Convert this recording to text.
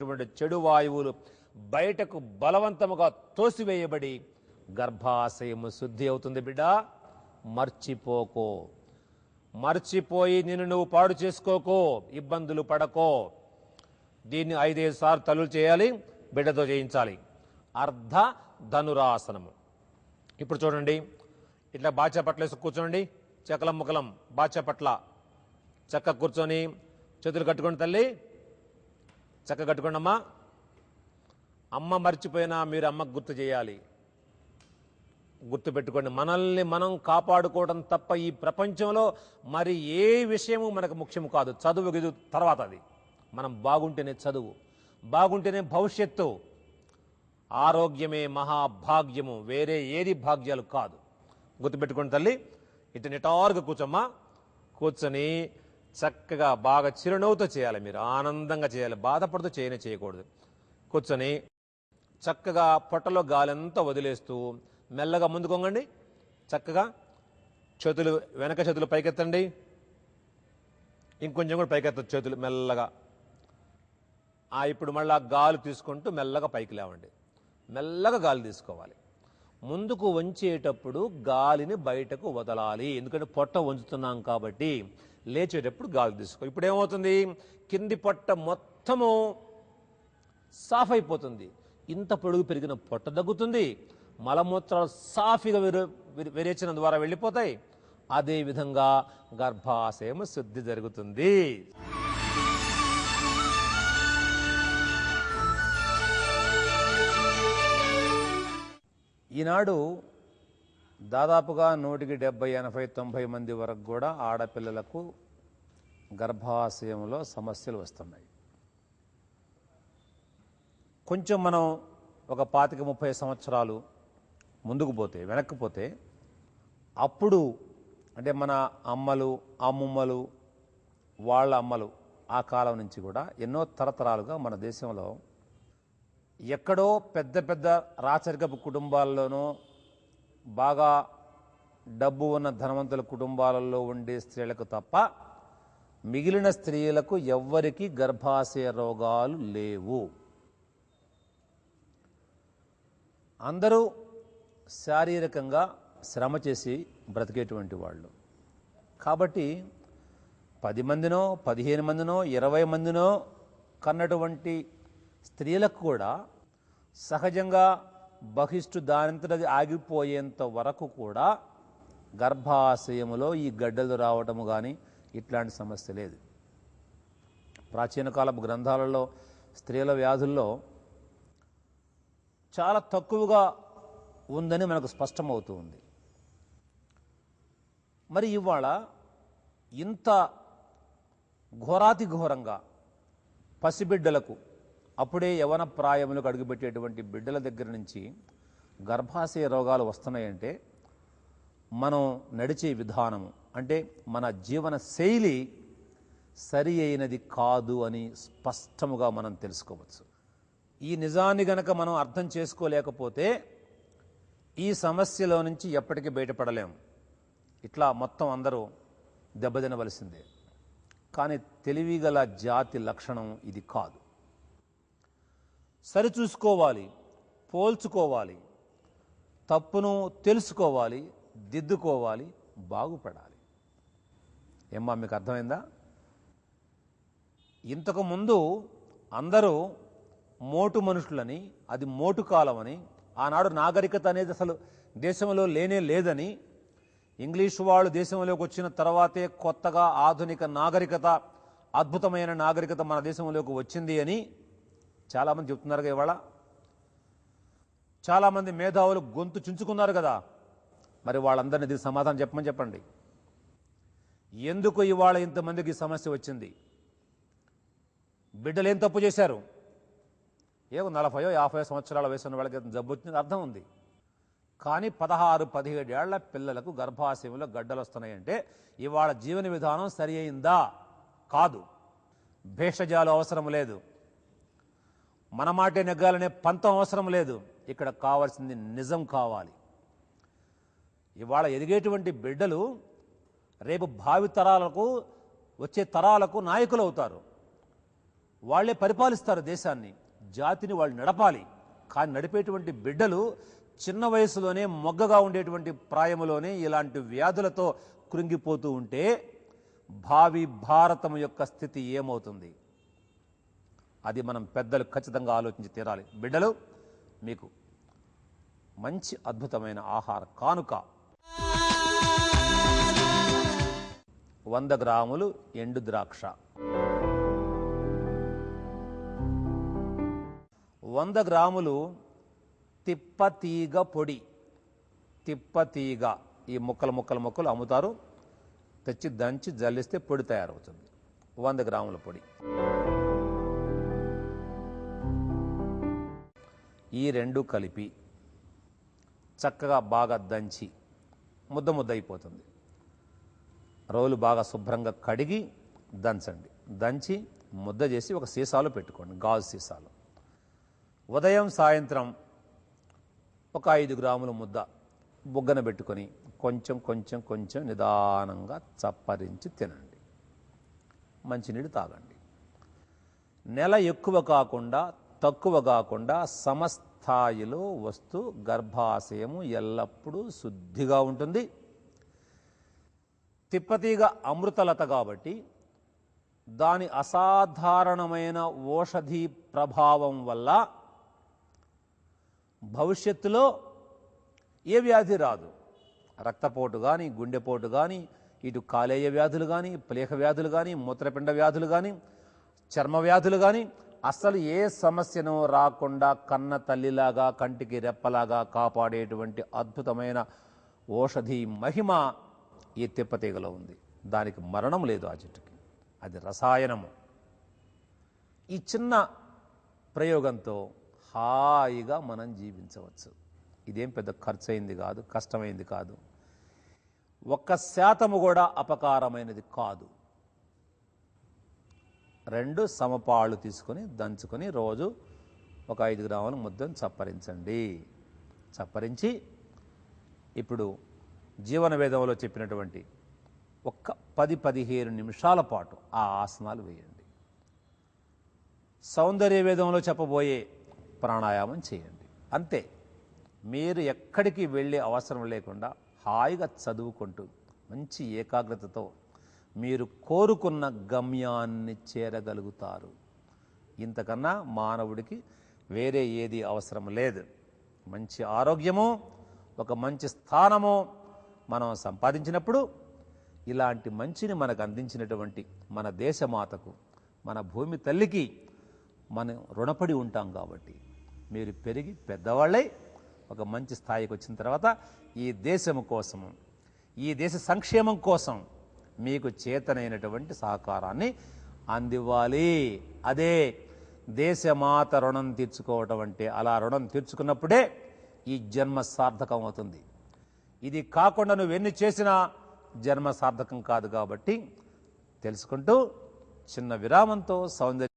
చెడు వాయువులు బయటకు బలవంతముగా తోసివేయబడి గర్భాశయము శుద్ధి అవుతుంది. బిడ్డ, మర్చిపోకో. మర్చిపోయి నిన్ను నువ్వు పాడు చేసుకోకో, ఇబ్బందులు పడకో. దీన్ని 5 సార్లు తల్లులు చేయాలి, బిడ్డతో చేయించాలి. అర్ధ ధనురాసనము. ఇప్పుడు చూడండి, ఇట్లా బాచా పట్లేసి కూర్చోండి. చకలం ముకలం బాచా పట్ల చక్క కూర్చొని చేతులు కట్టుకోండి. తల్లి చక్క కట్టుకోండి. అమ్మ మర్చిపోయినా మీరు అమ్మకు గుర్తు చేయాలి. గుర్తు పెట్టుకోండి, మనల్ని మనం కాపాడుకోవడం తప్ప ఈ ప్రపంచంలో మరి ఏ విషయము మనకు ముఖ్యము కాదు. చదువు గిదు తర్వాత, అది మనం బాగుంటేనే చదువు, బాగుంటేనే భవిష్యత్తు. ఆరోగ్యమే మహాభాగ్యము, వేరే ఏది భాగ్యాలు కాదు. గుర్తుపెట్టుకోండి తల్లి. ఇటు నిటారుగా కూర్చోమ్మా. కూర్చొని చక్కగా బాగా చిరునవ్వుతో చేయాలి. మీరు ఆనందంగా చేయాలి, బాధపడుతూ చేయకూడదు. కూర్చొని చక్కగా పొట్టలో గాలంతా వదిలేస్తూ మెల్లగా ముందుకోంగండి. చక్కగా చేతులు వెనక చేతులు పైకెత్తండి. ఇంకొంచెం కూడా పైకెత్తచ్చు చేతులు మెల్లగా. ఇప్పుడు మళ్ళీ గాలి తీసుకుంటూ మెల్లగా పైకి లేవండి. మెల్లగా గాలి తీసుకోవాలి. ముందుకు వంచేటప్పుడు గాలిని బయటకు వదలాలి, ఎందుకంటే పొట్ట వంచుతున్నాం కాబట్టి. లేచేటప్పుడు గాలి తీసుకో. ఇప్పుడు ఏమవుతుంది, కింది పొట్ట మొత్తము సాఫ్ అయిపోతుంది. ఇంత పొడుగు పెరిగిన పొట్ట దగ్గుతుంది. మలమూత్రాలు సాఫీగా విరేచన ద్వారా వెళ్ళిపోతాయి. అదేవిధంగా గర్భాశయం శుద్ధి జరుగుతుంది. ఈనాడు దాదాపుగా 100కి 70, 80, 90 మంది వరకు కూడా ఆడపిల్లలకు గర్భాశయంలో సమస్యలు వస్తున్నాయి. కొంచెం మనం ఒక 25-30 సంవత్సరాలు ముందుకు పోతే, వెనక్కి పోతే, అప్పుడు అంటే మన అమ్మలు, అమ్మమ్మలు, వాళ్ళ అమ్మలు, ఆ కాలం నుంచి కూడా ఎన్నో తరతరాలుగా మన దేశంలో ఎక్కడో పెద్ద పెద్ద రాచరికపు కుటుంబాల్లోనూ, బాగా డబ్బు ఉన్న ధనవంతుల కుటుంబాలలో ఉండే స్త్రీలకు తప్ప మిగిలిన స్త్రీలకు ఎవ్వరికీ గర్భాశయ రోగాలు లేవు. అందరూ శారీరకంగా శ్రమ చేసి బ్రతికేటువంటి వాళ్ళు కాబట్టి 10 మందినో, 15 మందినో, 20 మందినో కన్నటువంటి స్త్రీలకు కూడా సహజంగా బహిష్టు దానంతటది ఆగిపోయేంత వరకు కూడా గర్భాశయములో ఈ గడ్డలు రావటము కానీ ఇట్లాంటి సమస్య లేదు. ప్రాచీన కాలపు గ్రంథాలలో స్త్రీల వ్యాధుల్లో చాలా తక్కువగా ఉందని మనకు స్పష్టమవుతూ ఉంది. మరి ఇవాళ ఇంత ఘోరాతి ఘోరంగా పసిబిడ్డలకు, అప్పుడే యవన ప్రాయములకు అడుగుపెట్టేటువంటి బిడ్డల దగ్గర నుంచి గర్భాశయ రోగాలు వస్తున్నాయంటే మనం నడిచే విధానము, అంటే మన జీవన శైలి సరి అయినది కాదు అని స్పష్టముగా మనం తెలుసుకోవచ్చు. ఈ నిజాన్ని గనక మనం అర్థం చేసుకోలేకపోతే ఈ సమస్యలో నుంచి ఎప్పటికీ బయటపడలేం. ఇట్లా మొత్తం అందరూ దెబ్బతినవలసిందే. కానీ తెలివిగల జాతి లక్షణం ఇది కాదు. సరిచూసుకోవాలి, పోల్చుకోవాలి, తప్పును తెలుసుకోవాలి, దిద్దుకోవాలి, బాగుపడాలి. ఏమ్మా, మీకు అర్థమైందా? ఇంతకుముందు అందరూ మోటు మనుషులని, అది మోటు కాలం అని, ఆనాడు నాగరికత అనేది అసలు దేశంలో లేనే లేదని, ఇంగ్లీషు వాళ్ళు దేశంలోకి వచ్చిన తర్వాతే కొత్తగా ఆధునిక నాగరికత, అద్భుతమైన నాగరికత మన దేశంలోకి వచ్చింది అని చాలామంది చెప్తున్నారు. ఇవాళ చాలామంది మేధావులు గొంతు చుంచుకున్నారు కదా. మరి వాళ్ళందరినీ దీనికి సమాధానం చెప్పండి. ఎందుకు ఇవాళ ఇంతమందికి ఈ సమస్య వచ్చింది? బిడ్డలు ఏం తప్పు చేశారు? 40, 50 సంవత్సరాల వయసు ఉన్న వాళ్ళకి జబ్బు వచ్చింది అర్థం ఉంది. కానీ 16, 17 ఏళ్ల పిల్లలకు గర్భాశయంలో గడ్డలు వస్తున్నాయంటే ఇవాళ జీవన విధానం సరి అయిందా? కాదు. భేషజాలు అవసరం లేదు, మన మాటే నెగ్గాలనే పంతం అవసరం లేదు. ఇక్కడ కావాల్సింది నిజం కావాలి. ఇవాళ ఎదిగేటువంటి బిడ్డలు రేపు భావి తరాలకు, వచ్చే తరాలకు నాయకులు అవుతారు. వాళ్ళే పరిపాలిస్తారు దేశాన్ని, జాతిని వాళ్ళు నడపాలి. కానీ నడిపేటువంటి బిడ్డలు చిన్న వయసులోనే మొగ్గగా ఉండేటువంటి ప్రాయములోనే ఇలాంటి వ్యాధులతో కృంగిపోతూ ఉంటే భావి భారతం యొక్క స్థితి ఏమవుతుంది? అది మనం పెద్దలు ఖచ్చితంగా ఆలోచించి తీరాలి. బిడ్డలు, మీకు మంచి అద్భుతమైన ఆహార కానుక 100 గ్రాములు ఎండు ద్రాక్ష, 100 గ్రాములు తిప్పతీగ పొడి. తిప్పతీగ ఈ ముక్కలు అమ్ముతారు, తెచ్చి దంచి జల్లిస్తే పొడి తయారవుతుంది. 100 గ్రాముల పొడి. ఈ రెండు కలిపి చక్కగా బాగా దంచి ముద్ద అయిపోతుంది. రోలు బాగా శుభ్రంగా కడిగి దంచండి. దంచి ముద్ద చేసి ఒక సీసాలో పెట్టుకోండి, గాజు సీసాలో. ఉదయం సాయంత్రం ఒక 5 గ్రాముల ముద్ద బుగ్గన పెట్టుకొని కొంచెం నిదానంగా చప్పరించి తినండి. మంచినీళ్ళు తాగండి. నెల ఎక్కువ కాకుండా తక్కువ కాకుండా సమస్థాయిలో వస్తూ గర్భాశయము ఎల్లప్పుడూ శుద్ధిగా ఉంటుంది. తిప్పతీగ అమృతలత కాబట్టి దాని అసాధారణమైన ఓషధి ప్రభావం వల్ల భవిష్యత్తులో ఏ వ్యాధి రాదు. రక్తపోటు కానీ, గుండెపోటు కానీ, ఇటు కాలేయ వ్యాధులు కానీ, ప్లేహ వ్యాధులు కానీ, మూత్రపిండ వ్యాధులు కానీ, చర్మ వ్యాధులు కానీ అస్సలు ఏ సమస్యను రాకుండా కన్న తల్లిలాగా కంటికి రెప్పలాగా కాపాడేటువంటి అద్భుతమైన ఓషధి మహిమ ఈ తిప్పతీగలో ఉంది. దానికి మరణం లేదు ఆ చెట్టుకి, అది రసాయనము. ఈ చిన్న ప్రయోగంతో హాయిగా మనం జీవించవచ్చు. ఇదేం పెద్ద ఖర్చు అయింది కాదు, కష్టమైంది కాదు, 1% కూడా అపకారమైనది కాదు. 2 సమపాళ్ళు తీసుకొని దంచుకొని రోజు ఒక 5 గ్రాముల ముద్దను చప్పరించండి. చప్పరించి ఇప్పుడు జీవన వేదంలో చెప్పినటువంటి ఒక్క 10-15 నిమిషాల పాటు ఆ ఆసనాలు వేయండి. సౌందర్య వేదంలో చెప్పబోయే ప్రాణాయామం చేయండి. అంతే. మీరు ఎక్కడికి వెళ్ళే అవసరం లేకుండా హాయిగా చదువుకుంటూ మంచి ఏకాగ్రతతో మీరు కోరుకున్న గమ్యాన్ని చేరగలుగుతారు. ఇంతకన్నా మానవుడికి వేరే ఏది అవసరం లేదు. మంచి ఆరోగ్యము, ఒక మంచి స్థానము మనం సంపాదించినప్పుడు ఇలాంటి మంచిని మనకు అందించినటువంటి మన దేశమాతకు, మన భూమి తల్లికి మనం రుణపడి ఉంటాం. కాబట్టి మీరు పెరిగి పెద్దవాళ్ళై ఒక మంచి స్థాయికి వచ్చిన తర్వాత ఈ దేశము కోసము, ఈ దేశ సంక్షేమం కోసం మీకు చేతనైనటువంటి సహకారాన్ని అందివ్వాలి. అదే దేశమాత రుణం తీర్చుకోవటం అంటే. అలా రుణం తీర్చుకున్నప్పుడే ఈ జన్మ సార్థకం అవుతుంది. ఇది కాకుండా నువ్వెన్ని చేసినా జన్మ సార్థకం కాదు. కాబట్టి తెలుసుకుంటూ చిన్న విరామంతో సౌందర్య